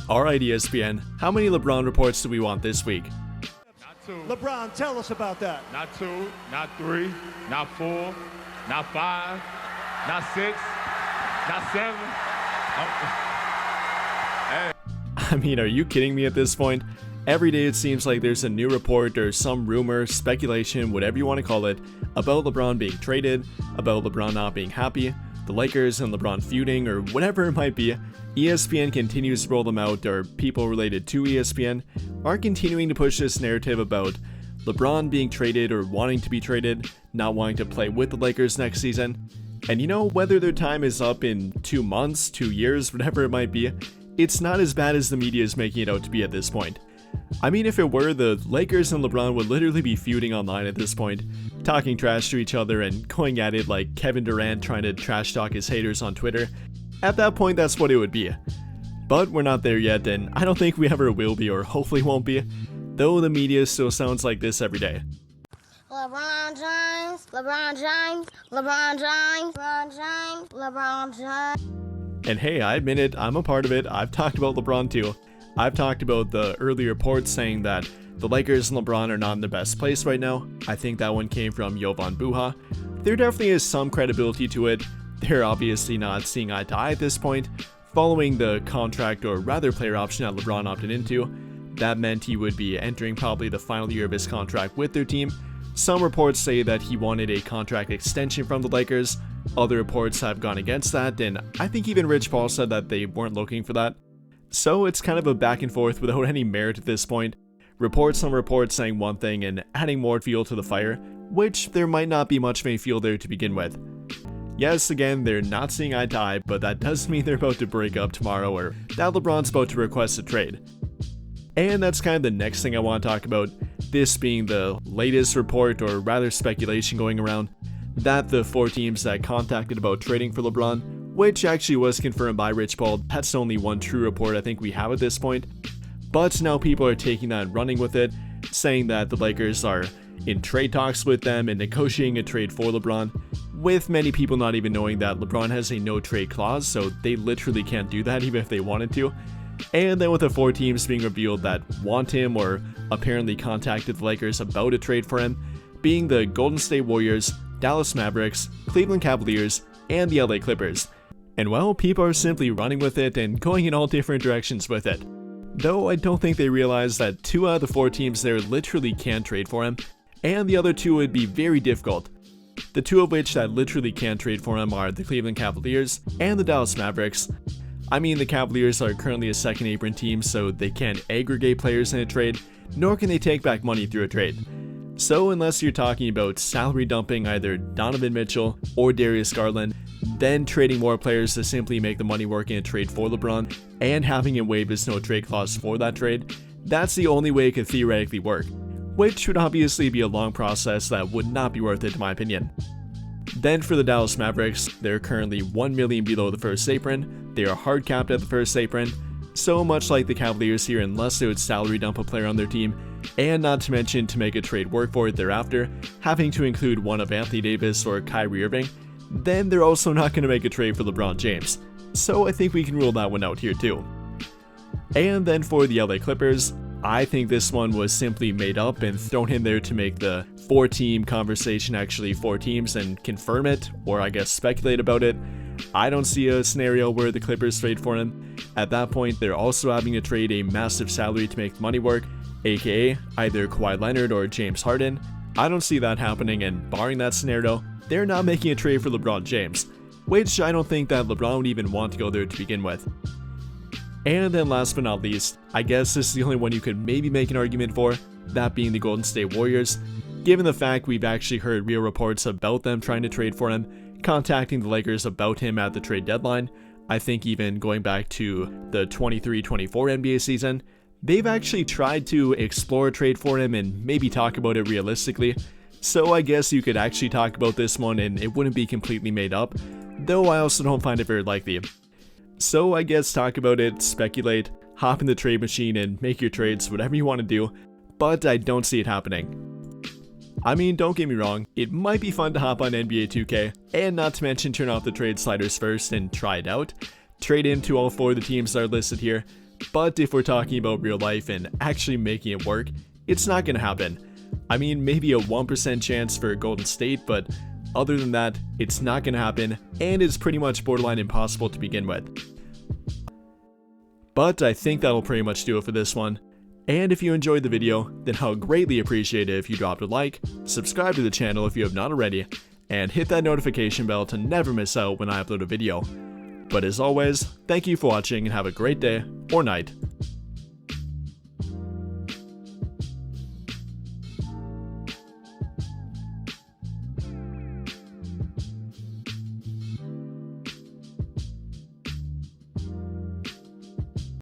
Alright ESPN, how many LeBron reports do we want this week? Not two. LeBron, tell us about that. Not two, not three, not four, not five, not six, not seven. I mean, are you kidding me at this point? Every day it seems like there's a new report or some rumor, speculation, whatever you want to call it, about LeBron being traded, about LeBron not being happy, the Lakers and LeBron feuding, or whatever it might be. ESPN continues to roll them out, or people related to ESPN are continuing to push this narrative about LeBron being traded or wanting to be traded, not wanting to play with the Lakers next season. And you know, whether their time is up in 2 months, 2 years, whatever it might be, it's not as bad as the media is making it out to be at this point. I mean, if it were, the Lakers and LeBron would literally be feuding online at this point, talking trash to each other and going at it like Kevin Durant trying to trash talk his haters on Twitter. At that point, that's what it would be. But we're not there yet, and I don't think we ever will be, or hopefully won't be, though the media still sounds like this every day. LeBron James, LeBron James, LeBron James, LeBron James, LeBron James. And hey, I admit it, I'm a part of it. I've talked about LeBron too. I've talked about the early reports saying that the Lakers and LeBron are not in the best place right now. I think that one came from Jovan Buha. There definitely is some credibility to it. They're obviously not seeing eye to eye at this point. Following the contract, or rather player option that LeBron opted into, that meant he would be entering probably the final year of his contract with their team. Some reports say that he wanted a contract extension from the Lakers. Other reports have gone against that, and I think even Rich Paul said that they weren't looking for that. So it's kind of a back and forth without any merit at this point. Reports on reports saying one thing and adding more fuel to the fire, which there might not be much of a fuel there to begin with. Yes, again, they're not seeing eye to eye, but that doesn't mean they're about to break up tomorrow or that LeBron's about to request a trade. And that's kind of the next thing I want to talk about, this being the latest report, or rather speculation going around, that the 4 teams that contacted about trading for LeBron, which actually was confirmed by Rich Paul, that's only one true report I think we have at this point. But now people are taking that and running with it, saying that the Lakers are in trade talks with them and negotiating a trade for LeBron, with many people not even knowing that LeBron has a no trade clause, so they literally can't do that even if they wanted to. And then with the 4 teams being revealed that want him or apparently contacted the Lakers about a trade for him, being the Golden State Warriors, Dallas Mavericks, Cleveland Cavaliers, and the LA Clippers. And well, people are simply running with it and going in all different directions with it. Though I don't think they realize that 2 out of the 4 teams there literally can't trade for him, and the other 2 would be very difficult. The 2 of which that literally can't trade for him are the Cleveland Cavaliers and the Dallas Mavericks. I mean, the Cavaliers are currently a second apron team, so they can't aggregate players in a trade, nor can they take back money through a trade. So unless you're talking about salary dumping either Donovan Mitchell or Darius Garland, then trading more players to simply make the money work in a trade for LeBron, and having him waive his no trade clause for that trade, that's the only way it could theoretically work, which would obviously be a long process that would not be worth it in my opinion. Then for the Dallas Mavericks, they're currently $1 million below the first apron, they are hard capped at the first apron, so much like the Cavaliers here, unless they would salary dump a player on their team, and not to mention to make a trade work for it thereafter, having to include one of Anthony Davis or Kyrie Irving, then they're also not going to make a trade for LeBron James. So I think we can rule that one out here too. And then for the LA Clippers, I think this one was simply made up and thrown in there to make the 4-team conversation actually 4 teams and confirm it, or I guess speculate about it. I don't see a scenario where the Clippers trade for him. At that point, they're also having to trade a massive salary to make the money work, aka either Kawhi Leonard or James Harden. I don't see that happening, and barring that scenario, they're not making a trade for LeBron James, which I don't think that LeBron would even want to go there to begin with. And then last but not least, I guess this is the only one you could maybe make an argument for, that being the Golden State Warriors. Given the fact we've actually heard real reports about them trying to trade for him, contacting the Lakers about him at the trade deadline, I think even going back to the 23-24 NBA season, they've actually tried to explore a trade for him and maybe talk about it realistically. So I guess you could actually talk about this one and it wouldn't be completely made up, though I also don't find it very likely. So I guess talk about it, speculate, hop in the trade machine and make your trades, whatever you want to do, but I don't see it happening. I mean, don't get me wrong, it might be fun to hop on NBA 2K, and not to mention turn off the trade sliders first and try it out, trade into all 4 of the teams that are listed here, But if we're talking about real life and actually making it work, it's not gonna happen. I mean, maybe a 1% chance for Golden State, but other than that, it's not gonna happen, and it's pretty much borderline impossible to begin with. But I think that'll pretty much do it for this one. And if you enjoyed the video, then I'll greatly appreciate it if you dropped a like, subscribe to the channel if you have not already, and hit that notification bell to never miss out when I upload a video. But as always, thank you for watching and have a great day or night.